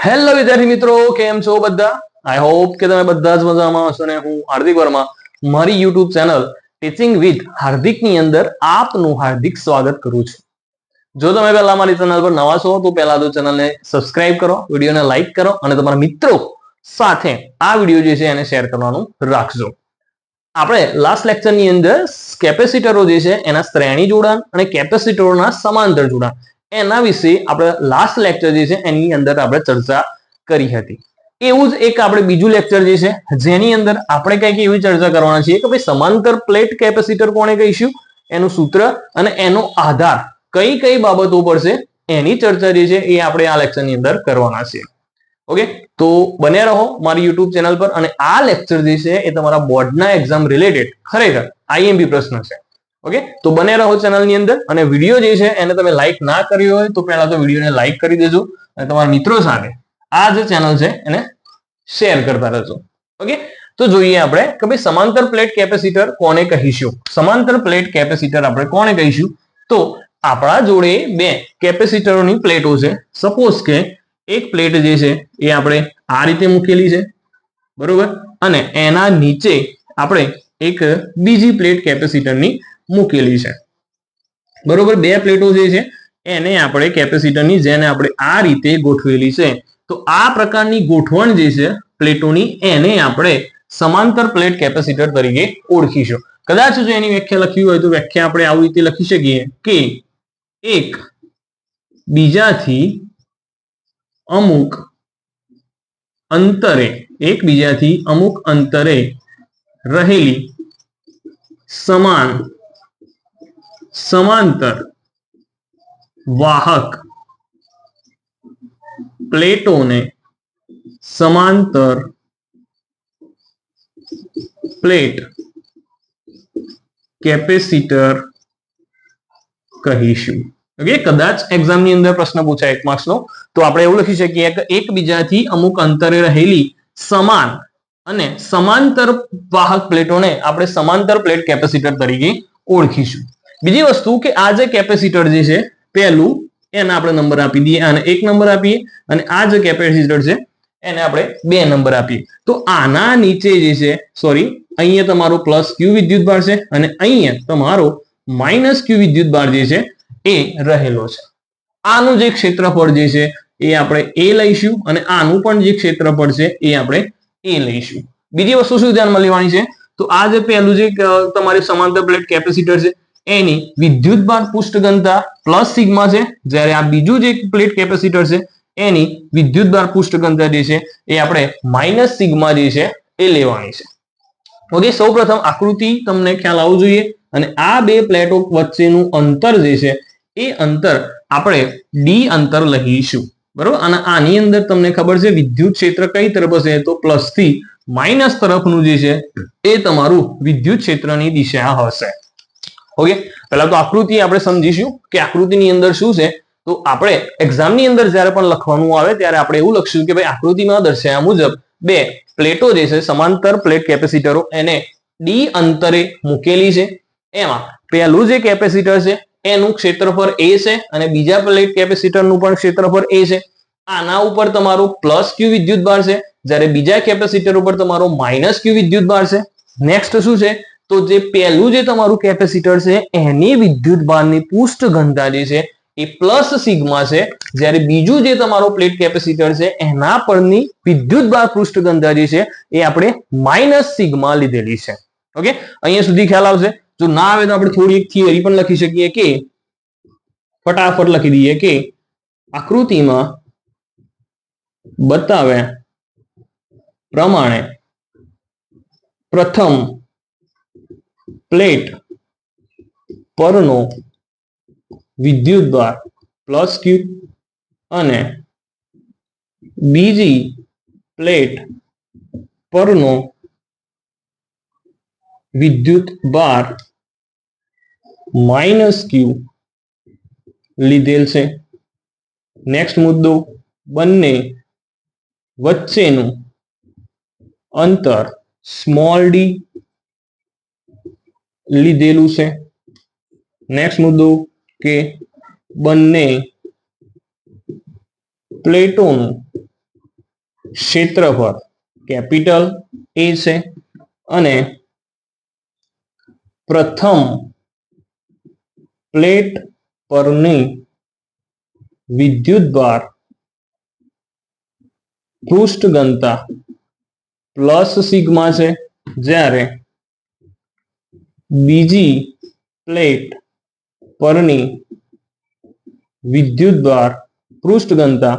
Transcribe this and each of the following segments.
Hello વિદ્યાર્થી મિત્રો, કેમ છો બધા? આઈ હોપ કે તમે બધા જ મજામાં હશો ને હું હાર્દિક વર્મા મારી યુટ્યુબ ચેનલ ટીચિંગ વિથ હાર્દિક ની અંદર આપનું હાર્દિક સ્વાગત કરું છું. જો તમે પહેલા મારી ચેનલ પર નવા છો તો પહેલા તો ચેનલને સબસ્ક્રાઇબ કરો, વિડીયોને લાઈક કરો અને તમારા મિત્રો સાથે આ વિડીયો જે છે એને શેર કરવાનું રાખજો. આપણે લાસ્ટ લેક્ચરની અંદર કેપેસિટરો જે છે એના શ્રેણી જોડાણ અને કેપેસિટરોના સમાંતર જોડાણ એના વિશે આપણે લાસ્ટ લેક્ચર જે છે એની અંદર આપણે ચર્ચા કરી હતી. એવું જ એક આપણે બીજું લેક્ચર જે છે જેની અંદર આપણે કંઈક એવી ચર્ચા કરવાના છીએ કે ભાઈ સમાંતર પ્લેટ કેપેસિટર કોને કહીશું, એનું સૂત્ર અને એનો આધાર કઈ કઈ બાબતો પર છે એની ચર્ચા જે છે એ આપણે આ લેક્ચરની અંદર કરવાના છીએ. ઓકે, તો બને રહો મારી યુટ્યુબ ચેનલ પર. અને આ લેક્ચર જે છે એ તમારા બોર્ડના એક્ઝામ રિલેટેડ ખરેખર આઈએમપી પ્રશ્ન છે. ઓકે, તો બને રહો ચેનલની અંદર. અને વિડીયો જે છે એને તમે લાઈક ના કર્યો હોય તો પહેલા તો વિડીયોને લાઈક કરી દેજો અને તમારા મિત્રો સાથે આ જે ચેનલ છે એને શેર કરતા રહેજો. ઓકે, તો જોઈએ આપણે કે ભાઈ સમાંતર પ્લેટ કેપેસિટર કોને કહીશું. સમાંતર પ્લેટ કેપેસિટર આપણે કોને કહીશું? તો આપણા જોડે બે કેપેસિટરોની પ્લેટો છે. સપોઝ કે એક પ્લેટ જે છે એ આપણે આ રીતે મૂકેલી છે, બરોબર, અને એના નીચે આપણે એક બીજી પ્લેટ કેપેસિટરની મૂકેલી છે, બરોબર. બે પ્લેટો જે છે એને આપણે કેપેસિટરની જેને આપણે આ રીતે ગોઠવેલી છે. તો આ પ્રકારની ગોઠવણ જે છે પ્લેટોની એને આપણે સમાંતર પ્લેટ કેપેસિટર તરીકે ઓળખીશું. કદાચ જો એની વ્યાખ્યા લખી હોય તો વ્યાખ્યા આપણે આવી રીતે લખી શકીએ કે એક બીજાથી અમુક અંતરે રહેલી સમાંતર વાહક પ્લેટોને સમાંતર પ્લેટ કેપેસિટર કહીશું. ઓકે, કદાચ એક્ઝામની અંદર પ્રશ્ન પૂછાય 1 માર્ક્સનો તો આપણે એવું લખી શકીએ કે એકબીજાથી અમુક અંતરે રહેલી સમાન અને સમાંતર વાહક પ્લેટોને આપણે સમાંતર પ્લેટ કેપેસિટર તરીકે ઓળખીશું. બીજી વસ્તુ કે આ જે કેપેસિટર જે છે પહેલું એને આપણે નંબર આપી દઈએ, અને 1 નંબર આપીએ, અને આ જે કેપેસિટર છે એને આપણે 2 નંબર આપીએ. તો આના નીચે જે છે અહીંયા તમારો પ્લસ ક્યુ વિદ્યુતભાર છે અને અહીંયા તમારો માઇનસ ક્યુ વિદ્યુતભાર જે છે એ રહેલો છે. આનું જે ક્ષેત્રફળ જે છે એ આપણે એ લઈશું અને આનું પણ જે ક્ષેત્રફળ છે એ આપણે એ લઈશું. બીજી વસ્તુ શું ધ્યાનમાં લેવાની છે? તો આ જે પહેલું જે તમારી સમાંતર પ્લેટ કેપેસિટર છે એની વિદ્યુતભાર પૃષ્ઠ ઘનતા પ્લસ સિગ્મા છે, જ્યારે આ બીજું જે પ્લેટ કેપેસિટર છે એની વિદ્યુતભાર પૃષ્ઠ ઘનતા જે છે એ આપણે માઇનસ સિગ્મા જે છે એ લેવાની છે. ઓકે, સૌપ્રથમ આકૃતિ તમને ખ્યાલ આવવો જોઈએ. અને આ બે પ્લેટો વચ્ચેનું અંતર જે છે એ અંતર આપણે ડી અંતર લઈશું, બરોબર. અને આની અંદર તમને ખબર છે વિદ્યુત ક્ષેત્ર કઈ તરફ હશે? તો પ્લસ થી માઇનસ તરફનું જે છે એ તમારું વિદ્યુત ક્ષેત્રની દિશા હશે. ઓકે, પહેલા તો આકૃતિ આપણે સમજીશું કે આકૃતિની અંદર શું છે. તો આપણે એક્ઝામની અંદર જ્યારે પણ લખવાનું આવે ત્યારે આપણે એવું લખશું કે ભાઈ આકૃતિમાં દર્શાવ્યા મુજબ બે પ્લેટો જે છે સમાંતર પ્લેટ કેપેસિટરો એને ડી અંતરે મૂકેલી છે. એમાં પહેલું જે કેપેસિટર છે એનું ક્ષેત્રફળ એ છે અને બીજા પ્લેટ કેપેસિટરનું પણ ક્ષેત્રફળ એ છે. આના ઉપર તમારો પ્લસ ક્યુ વિદ્યુતભાર છે, જ્યારે બીજા કેપેસિટર ઉપર તમારો માઇનસ ક્યુ વિદ્યુતભાર છે. નેક્સ્ટ શું છે? તો જે પહેલું જે તમારું કેપેસિટર છે એની વિદ્યુતભારની પૃષ્ઠ ઘનતા જે છે એ પ્લસ સિગ્મા છે, જ્યારે બીજું જે તમારો પ્લેટ કેપેસિટર છે એના પરની વિદ્યુતભાર પૃષ્ઠ ઘનતા જે છે એ આપણે માઇનસ સિગ્મા લીધેલી છે. ઓકે, અહીંયા સુધી ખ્યાલ આવશે. જો ના આવે તો આપણે થોડી એક થિયરી પણ લખી શકીએ કે ફટાફટ લખી દઈએ કે આકૃતિમાં બતાવ્યા પ્રમાણે પ્રથમ પ્લેટ પરનો વિદ્યુતભાર પ્લસ ક્યુ અને બીજી પ્લેટ પરનો વિદ્યુતભાર માઇનસ ક્યુ લીધેલ છે. નેક્સ્ટ મુદ્દો, બંને વચ્ચેનું અંતર સ્મોલ ડી લીધેલું છે. નેક્સ્ટ મુદ્દો કે બંને પ્લેટોનું ક્ષેત્રફળ કેપિટલ એ છે અને પ્રથમ પ્લેટ પરની વિદ્યુતભાર પૃષ્ઠ ઘનતા પ્લસ સિગ્મા છે, જ્યારે બીજી પ્લેટ પરની વિદ્યુતભાર પૃષ્ઠ ઘનતા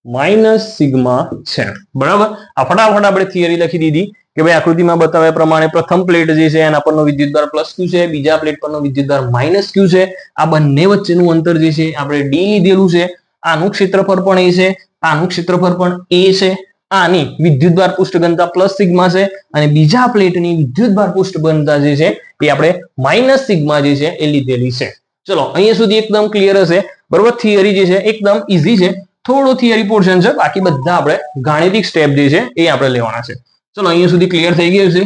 માઇનસ સિગ્મા છે. બરાબર, આ ફટાફટ આપણે થિયરી લખી દીધી કે ભાઈ આકૃતિમાં બતાવ્યા પ્રમાણે પ્રથમ પ્લેટ જે છે એના પરનો વિદ્યુતભાર પ્લસ ક્યુ છે, બીજા પ્લેટ પરનો વિદ્યુતભાર માઇનસ ક્યુ છે. આ બંને વચ્ચેનું અંતર જે છે આપણે ડી લીધેલું છે. આનું ક્ષેત્રફળ પણ એ છે, આનું ક્ષેત્રફળ પણ એ છે. આની વિદ્યુતભાર પૃષ્ઠ ઘનતા પ્લસ સિગ્મા છે અને બીજા પ્લેટની વિદ્યુતભાર પૃષ્ઠ ઘનતા જે છે એ આપણે માઇનસ સિગ્મા જે છે એ લીધેલી છે. ચલો અહીંયા સુધી એકદમ ક્લિયર હશે. બરોબર, થિયરી જે છે એકદમ ઈઝી છે. થોડો થિયરી પોર્શન છે, બાકી બધા આપણે ગાણિતિક સ્ટેપ જે છે એ આપણે લેવાના છે. ચલો અહીંયા સુધી ક્લિયર થઈ ગયું છે.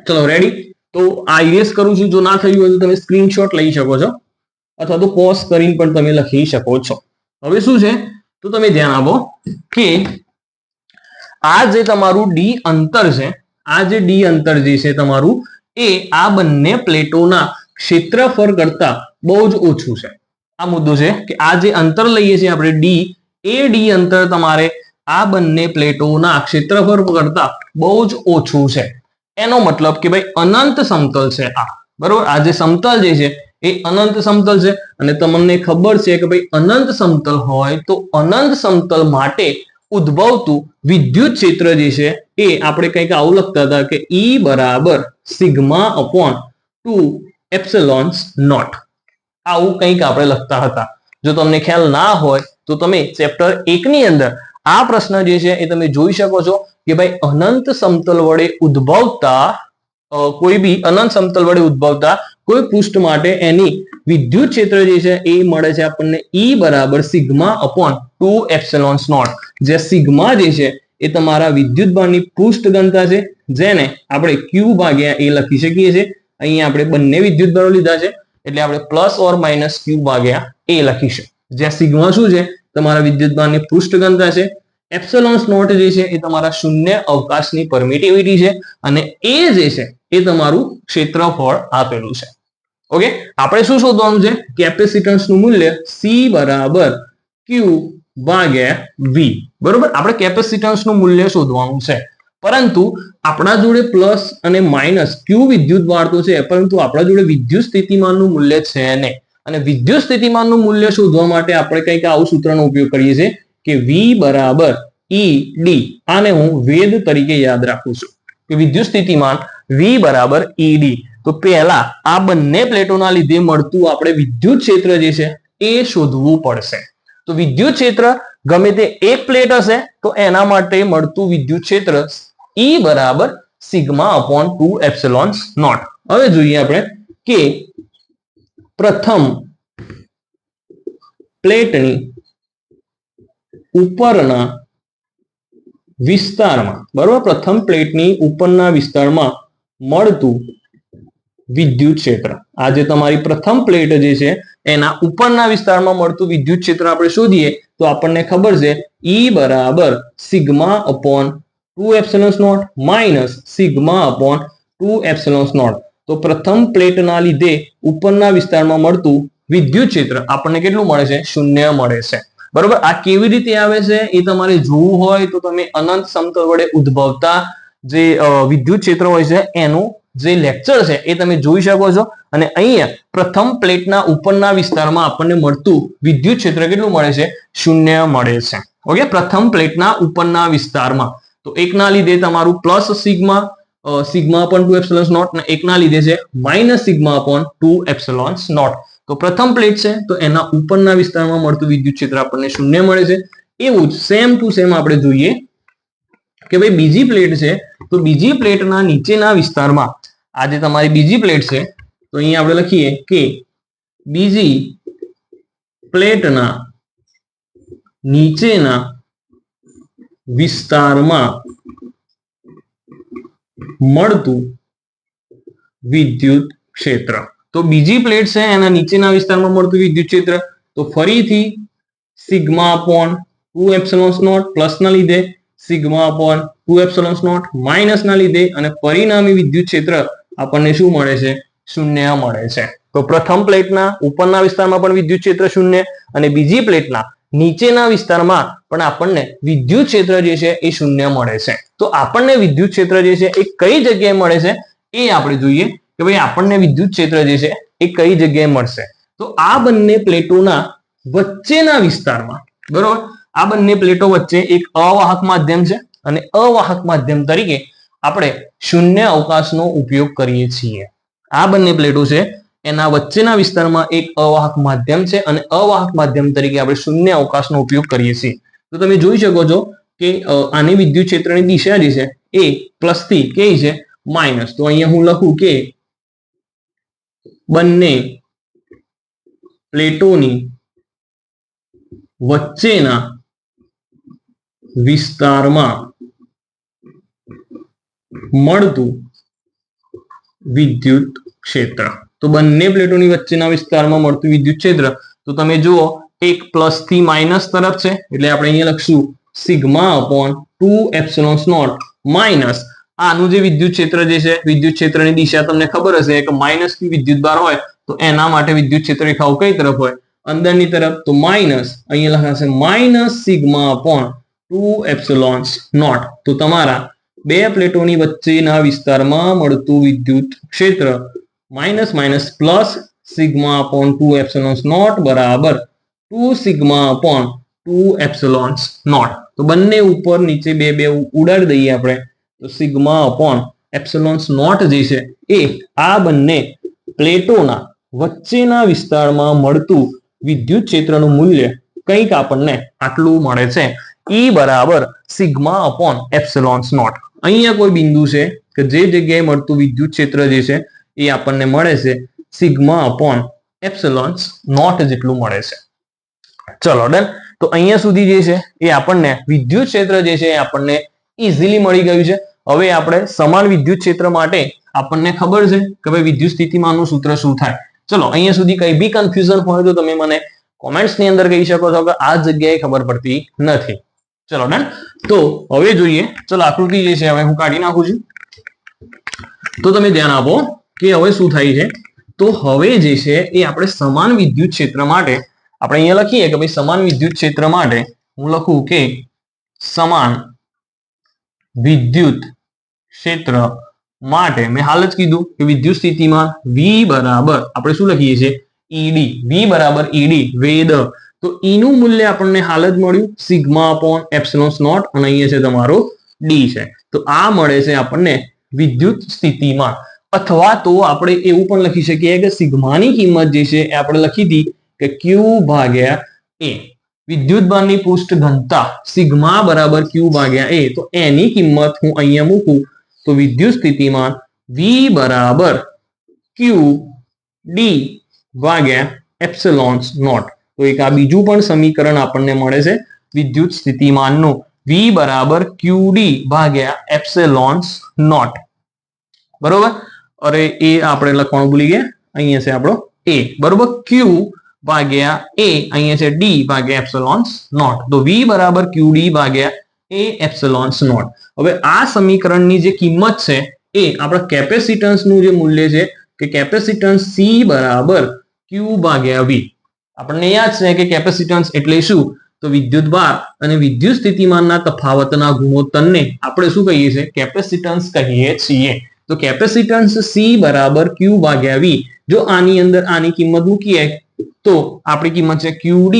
ચલો રેડી. તો આ ઇરેઝ કરું છું. જો ના થયું હોય તો તમે સ્ક્રીનશોટ લઈ શકો છો અથવા તો પોઝ કરીને પણ તમે લખી શકો છો. હવે શું છે તો તમે ધ્યાન આપો કે આ જે તમારું ડી અંતર છે, આ જે ડી અંતર જે છે તમારું એ આ બંને પ્લેટોના ક્ષેત્રફળ કરતા બહુ જ ઓછું છે. આ મુદ્દો છે કે આ જે અંતર લઈએ છીએ આપણે ડી, એ ડી અંતર તમારે આ બંને પ્લેટોના ક્ષેત્રફળ કરતા બહુ જ ઓછું છે. એનો મતલબ કે ભાઈ અનંત સમતલ છે આ. બરોબર, આ જે સમતલ જે છે એ અનંત સમતલ છે અને તમને ખબર છે કે ભાઈ અનંત સમતલ હોય તો અનંત સમતલ માટે ઉદ્ભવતું વિદ્યુત ક્ષેત્ર જે છે એ આપણે કંઈક આવું લખતા હતા કે E બરાબર સિગ્મા અપોન 2 એપ્સિલોન નોટ. આવું કંઈક આપણે લખતા હતા. જો તમને ખ્યાલ ના હોય તો તમે ચેપ્ટર 1 ની અંદર આ પ્રશ્ન જે છે એ તમે જોઈ શકો છો કે ભાઈ અનંત સમતલ વડે ઉદ્ભવતા કોઈ બી અનંત સમતલ વડે ઉદ્ભવતા કોઈ પૃષ્ઠ માટે એની વિદ્યુત ક્ષેત્ર જે છે એ મળે છે આપણને E બરાબર સિગ્મા અપોન 2 એપ્સિલોન નોટ. જે સિગ્મા જે છે એ તમારા વિદ્યુતભારની પૃષ્ઠ ઘનતા છે, જેને આપણે Q ભાગ્યા A લખી શકીએ છીએ. અહીંયા આપણે બંને વિદ્યુતભારો લીધા છે એટલે આપણે પ્લસ ઓર માઇનસ Q ભાગ્યા A લખીશું. જ્યાં સિગ્મા શું છે તમારા વિદ્યુતભારની પૃષ્ઠ ઘનતા છે, એપ્સિલોન નોટ જે છે એ તમારા શૂન્ય અવકાશની પરમિટિવિટી છે અને A જે છે એ તમારું ક્ષેત્રફળ આપેલું છે. ઓકે, આપણે શું શોધવાનું છે? કેપેસિટન્સનું મૂલ્ય C બરાબર Q ભાગ્યા V. બરોબર, આપણે કેપેસિટન્સનું મૂલ્ય શોધવાનું છે. પરંતુ આપણા જોડે પ્લસ અને માઇનસ Q વિદ્યુતભાર તો છે, પરંતુ આપણા જોડે વિદ્યુત સ્થિતિમાનનું મૂલ્ય છે નહીં. અને વિદ્યુત સ્થિતિમાનનું મૂલ્ય શોધવા માટે આપણે કંઈક આવું સૂત્રનો ઉપયોગ કરીએ છીએ કે V બરાબર ED. આને હું વેદ તરીકે યાદ રાખું છું કે વિદ્યુત સ્થિતિમાન V બરાબર ED. તો પહેલા આ બંને પ્લેટોના લીધે મળતું આપણે વિદ્યુત ક્ષેત્ર જે છે એ શોધવું પડશે. તો વિદ્યુત ક્ષેત્ર ગમે તે એક પ્લેટ હશે તો એના માટે મળતું વિદ્યુત ક્ષેત્ર E બરાબર સિગ્મા અપોન 2 એપ્સિલોન નોટ. હવે જોઈએ આપણે કે પ્રથમ પ્લેટની ઉપરના વિસ્તારમાં, બરોબર, પ્રથમ પ્લેટની ઉપરના વિસ્તારમાં મળતું વિદ્યુત ક્ષેત્ર, આ જે તમારી પ્રથમ પ્લેટ જે છે એના ઉપરના વિસ્તારમાં મળતું વિદ્યુત ક્ષેત્ર આપણે શોધીએ તો આપણને ખબર છે E બરાબર sigma upon 2 epsilon naught minus sigma upon 2 epsilon naught. તો પ્રથમ પ્લેટના લીધે ઉપરના વિસ્તારમાં મળતું વિદ્યુત ક્ષેત્ર આપણને કેટલું મળે છે? શૂન્ય મળે છે. બરોબર, આ કેવી રીતે આવે છે એ તમારે જોવું હોય તો તમે અનંત સમતલ વડે ઉદ્ભવતા જે વિદ્યુત ક્ષેત્ર હોય છે એનું જે લેક્ચર છે એ તમે જોઈ શકો છો. અને અહીંયા પ્રથમ પ્લેટના ઉપરના વિસ્તારમાં આપણને મળતું વિદ્યુત ક્ષેત્ર કેટલું મળે છે? શૂન્ય મળે છે. ઓકે, પ્રથમ પ્લેટના ઉપરના વિસ્તારમાં. તો એકના લીધે તમારું plus sigma sigma upon 2 epsilon naught અને એકના લીધે છે minus sigma upon 2 epsilon naught. તો પ્રથમ પ્લેટ છે તો એના ઉપરના વિસ્તારમાં મળતું વિદ્યુત ક્ષેત્ર આપણને શૂન્ય મળે છે. એવું જ સેમ ટુ સેમ આપણે જોઈએ કે ભાઈ બીજી પ્લેટ છે તો બીજી પ્લેટના નીચેના વિસ્તારમાં આ જે તમારી બીજી પ્લેટ છે તો અહીંયા આપણે લખીએ કે બીજી પ્લેટના નીચેના વિસ્તારમાં મળતું વિદ્યુત ક્ષેત્ર. તો બીજી પ્લેટ છે એના નીચેના વિસ્તારમાં મળતું વિદ્યુત ક્ષેત્ર તો ફરીથી sigma upon 2 epsilon naught plus ના લીધે sigma upon 2 epsilon naught minus ના લીધે અને પરિણામી વિદ્યુત ક્ષેત્ર આપણને શું મળે છે? શૂન્ય મળે છે. તો પ્રથમ પ્લેટના ઉપરના વિસ્તારમાં પણ વિદ્યુત ક્ષેત્ર શૂન્ય અને બીજી પ્લેટના નીચેના વિસ્તારમાં પણ આપણને વિદ્યુત ક્ષેત્ર જે છે એ શૂન્ય મળે છે. તો આપણને વિદ્યુત ક્ષેત્ર જે છે એ કઈ જગ્યાએ મળે છે એ આપણે જોઈએ કે ભાઈ આપણને વિદ્યુત ક્ષેત્ર જે છે એ કઈ જગ્યાએ મળશે. તો આ બંને પ્લેટોના વચ્ચેના વિસ્તારમાં, બરોબર, આ બંને પ્લેટો વચ્ચે એક અવાહક માધ્યમ છે અને અવાહક માધ્યમ તરીકે આપણે શૂન્ય અવકાશનો ઉપયોગ કરીએ છીએ. આ બંને પ્લેટો છે એના વચ્ચેના વિસ્તારમાં એક અવાહક માધ્યમ છે અને અવાહક માધ્યમ તરીકે આપણે શૂન્ય અવકાશનો ઉપયોગ કરીએ છીએ. તો તમે જોઈ શકો છો કે આની વિદ્યુત ક્ષેત્રની દિશા જે છે એ પ્લસ થી કેવી છે? માઇનસ. તો અહીંયા હું લખું કે બંને પ્લેટોની વચ્ચેના વિસ્તારમાં મળતું વિદ્યુત ક્ષેત્ર. તો બંને પ્લેટોની વચ્ચેના વિસ્તારમાં મળતું વિદ્યુત ક્ષેત્ર તો તમે જુઓ એક પ્લસ થી માઇનસ તરફ છે એટલે આપણે અહીંયા લખશું sigma upon 2 epsilon naught minus આનું જે વિદ્યુત ક્ષેત્ર જે છે વિદ્યુત ક્ષેત્રની દિશા તમને ખબર હશે કે માઇનસ થી વિદ્યુત બાર હોય તો એના માટે વિદ્યુત ક્ષેત્ર રેખાઓ કઈ તરફ હોય? અંદરની તરફ. તો માઇનસ અહીંયા લખાશે minus sigma upon 2 epsilon naught. તો તમારા બે પ્લેટોની વચ્ચેના વિસ્તારમાં મળતું વિદ્યુત ક્ષેત્ર minus minus plus sigma upon 2 epsilon naught બરાબર 2 સિગ્મા અપોન 2 એપ્સિલોન નોટ. તો બંને ઉપર નીચે બે બે ઉડાડી દઈએ આપણે તો સિગ્મા અપોન એપ્સિલોન નોટ જે છે એ આ બંને પ્લેટોના વચ્ચેના વિસ્તારમાં મળતું વિદ્યુત ક્ષેત્રનું મૂલ્ય કંઈક આપણને આટલું મળે છે. E બરાબર સિગ્મા અપોન એપ્સિલોન નોટ. અહીંયા કોઈ બિંદુ છે કે જે જગ્યાએ મળતું વિદ્યુત ક્ષેત્ર જે છે એ આપણને મળે છે સિગ્મા અપોન એપ્સિલોન નોટ જેટલું મળે છે. ચલો ડન. તો અહીંયા સુધી જે છે એ આપણને વિદ્યુત ક્ષેત્ર જે છે એ આપણને ઇઝીલી મળી ગયું છે. હવે આપણે સમાન વિદ્યુત ક્ષેત્ર માટે આપણને ખબર છે કે ભાઈ વિદ્યુત સ્થિતિમાનનું સૂત્ર શું થાય. ચલો અહીંયા સુધી કઈ બી કન્ફ્યુઝન હોય તો તમે મને કોમેન્ટ્સ ની અંદર કહી શકો છો કે આ જગ્યાએ ખબર પડતી નથી. ચલો ડન. તો હવે જોઈએ. ચલો આકૃતિ જે છે હવે હું કાઢી નાખું છું. તો તમે ધ્યાન આપો કે હવે શું થાય છે. તો હવે જે છે એ આપણે સમાન વિદ્યુત ક્ષેત્ર માટે આપણે અહીંયા લખીએ કે ભાઈ સમાન વિદ્યુત ક્ષેત્ર માટે હું લખું કે સમાન વિદ્યુત ક્ષેત્ર માટે મેં હાલ જ કીધું કે વિદ્યુત સ્થિતિમાં V બરાબર આપણે શું લખીએ છીએ? ED. V બરાબર ED વેદ. તો E નું મૂલ્ય આપણને હાલ જ મળ્યું સિગ્મા અપોન એપ્સિલોન નોટ અને અહીંયા છે તમારો D છે. તો આ મળે છે આપણને વિદ્યુત સ્થિતિમાં. અથવા તો આપણે એવું પણ લખી શકીએ કે સિગ્માની કિંમત જે છે એ આપણે લખી હતી કે Q ભાગ્યા A. વિદ્યુતભારની પૃષ્ઠ ઘનતા સિગ્મા બરાબર Q ભાગ્યા A. તો એની કિંમત હું અહીંયા મૂકું તો વિદ્યુત સ્થિતિમાં V બરાબર Q D ભાગ્યા એપ્સિલોન નોટ. તો એક આ બીજું પણ સમીકરણ આપણને મળે છે વિદ્યુત સ્થિતિમાનનું V બરાબર QD ભાગ્યા એપ્સિલોન નોટ. બરોબર. અરે એ આપણે લખવાનું ભૂલી ગયા. અહીંયા છે આપણો A બરોબર Q ભાગ્યા A અહીંયા છે D ભાગ્યા એપ્સિલોન નોટ. તો V બરાબર QD ભાગ્યા A એપ્સિલોન નોટ. હવે આ સમીકરણની જે કિંમત છે એ આપણા કેપેસિટન્સનું જે મૂલ્ય છે કે કેપેસિટન્સ C બરાબર Q ભાગ્યા V. આપણને યાદ છે કે કેપેસિટન્સ એટલે શું? તો વિદ્યુતભાર અને વિદ્યુત સ્થિતિમાનના તફાવતના ગુણોત્તરને આપણે શું કહીએ છીએ? કેપેસિટન્સ કહીએ છીએ. તો કેપેસિટન્સ C બરાબર Q ભાગ્યા V. જો આની અંદર આની કિંમત મૂકીએ તો આપણી કિંમત છે QD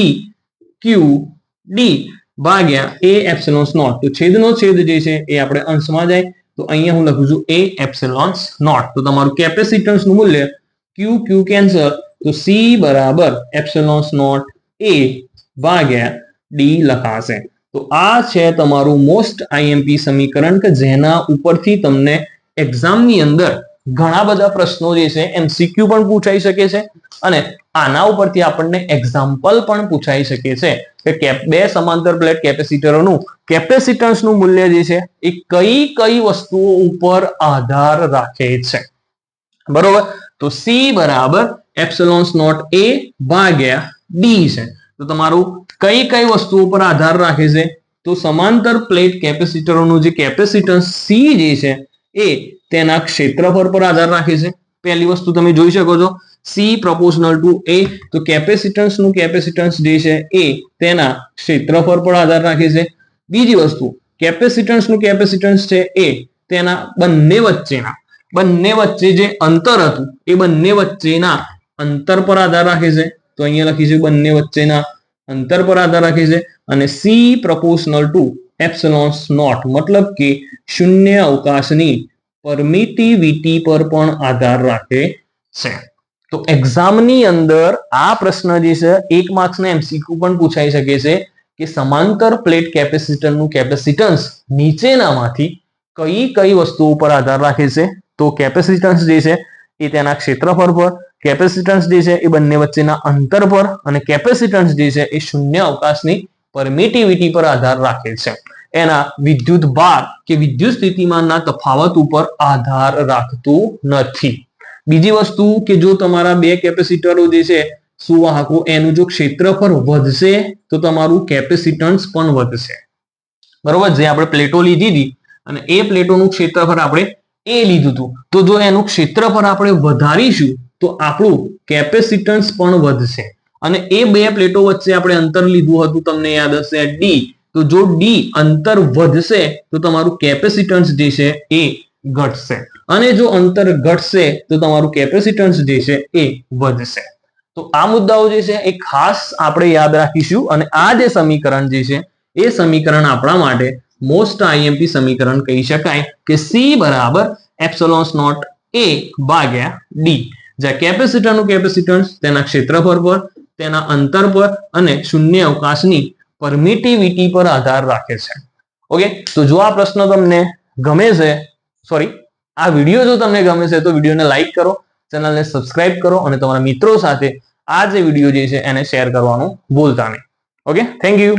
ભાગ્યા A એપ્સિલોન નોટ. તો છેદનો છેદ જે છે એ આપણે અંશમાં જાય તો અહીંયા હું લખું છું A એપ્સિલોન નોટ. તો તમારું કેપેસિટન્સનું મૂલ્ય Q કેન્સલ તો C બરાબર એપ્સિલોન નોટ A ભાગ્યા D લખાશે. તો આ છે તમારું મોસ્ટ IMP સમીકરણ કે જેના ઉપરથી તમને એક્ઝામની અંદર ઘણા બધા પ્રશ્નો જે છે MCQ પણ પૂછાઈ શકે છે અને આના ઉપરથી આપણને એક્ઝામ્પલ પણ પૂછાઈ શકે છે કે બે સમાંતર પ્લેટ કેપેસિટરોનું કેપેસિટન્સનું મૂલ્ય જે છે એ કઈ કઈ વસ્તુઓ ઉપર આધાર રાખે છે. બરોબર. તો C બરાબર એપ્સિલોન નોટ A ભાગ્યા D છે. તો તમારું કઈ કઈ વસ્તુઓ પર આધાર રાખે છે? તો સમાંતર પ્લેટ કેપેસિટરોનું જે કેપેસિટન્સ સી જે છે એ તેના ક્ષેત્રફળ પર આધાર રાખે છે. પહેલી વસ્તુ તમે જોઈ શકો છો સી પ્રોપોર્શનલ ટુ એ, તો કેપેસિટન્સ નું કેપેસિટન્સ જે છે એ તેના ક્ષેત્રફળ પર આધાર રાખે છે. બીજી વસ્તુ કેપેસિટન્સ નું કેપેસિટન્સ છે એ તેના બંને વચ્ચે જે અંતર હતું એ બંને વચ્ચેના અંતર પર આધાર રાખે છે. તો અહીંયા લખીશું બંને વચ્ચેના અંતર પર આધાર રાખે છે. અને C proportional to epsilon naught મતલબ કે શૂન્ય અવકાશની પરમિટિવિટી પર પણ આધાર રાખે છે. તો એક્ઝામની અંદર આ પ્રશ્ન જે છે 1 માર્ક્સના એમસીક્યુ પણ પૂછાઈ શકે છે કે સમાંતર પ્લેટ કેપેસિટરનું કેપેસિટન્સ નીચેનામાંથી કઈ વસ્તુઓ પર આધાર રાખે છે. તો કેપેસિટન્સ જે છે એ તેના ક્ષેત્રફળ પર, કેપેસિટન્સ જે છે એ બંને વચ્ચેના અંતર પર, અને કેપેસિટન્સ જે છે એ શૂન્ય અવકાશની પરમિટિવિટી પર આધાર રાખે છે. એના વિદ્યુત ભાર કે વિદ્યુત સ્થિતિમાનના તફાવત ઉપર આધાર રાખતું નથી. બીજી વસ્તુ કે જો તમારા બે કેપેસિટરો જે છે સુવાહકો એનું જો ક્ષેત્રફળ વધશે તો તમારું કેપેસિટન્સ પણ વધશે. બરોબર, જે આપણે પ્લેટો લીધી હતી અને એ પ્લેટોનું ક્ષેત્રફળ આપણે એ લીધું હતું, તો જો એનું ક્ષેત્રફળ આપણે વધારીશું તો આપણું કેપેસિટન્સ પણ વધશે. અને એ બે પ્લેટો વચ્ચે આપણે અંતર લીધું હતું, તમને યાદ હશે ડી, તો જો ડી અંતર વધશે તો તમારું કેપેસિટન્સ જે છે એ ઘટશે, અને જો અંતર ઘટશે તો તમારું કેપેસિટન્સ જે છે એ વધશે. તો આ મુદ્દાઓ જે છે એ ખાસ આપણે યાદ રાખીશું. અને આ જે સમીકરણ જે છે એ સમીકરણ આપણા માટે મોસ્ટ આઈએમપી સમીકરણ કહી શકાય કે સી બરાબર એપ્સિલોન નોટ એ ભાગ્યા ડી, જ્યાં કેપેસિટરનું કેપેસિટન્સ તેના ક્ષેત્રફળ પર, તેના અંતર પર અને શૂન્ય અવકાશની પરમિટિવિટી પર આધાર રાખે છે. ઓકે, તો જો આ પ્રશ્ન તમને ગમે છે, આ વિડીયો જો તમને ગમે છે તો વિડીયોને લાઈક કરો, ચેનલને સબસ્ક્રાઇબ કરો અને તમારા મિત્રો સાથે આ જે વિડીયો જે છે એને શેર કરવાનું ભૂલતા નહીં. Okay, thank you.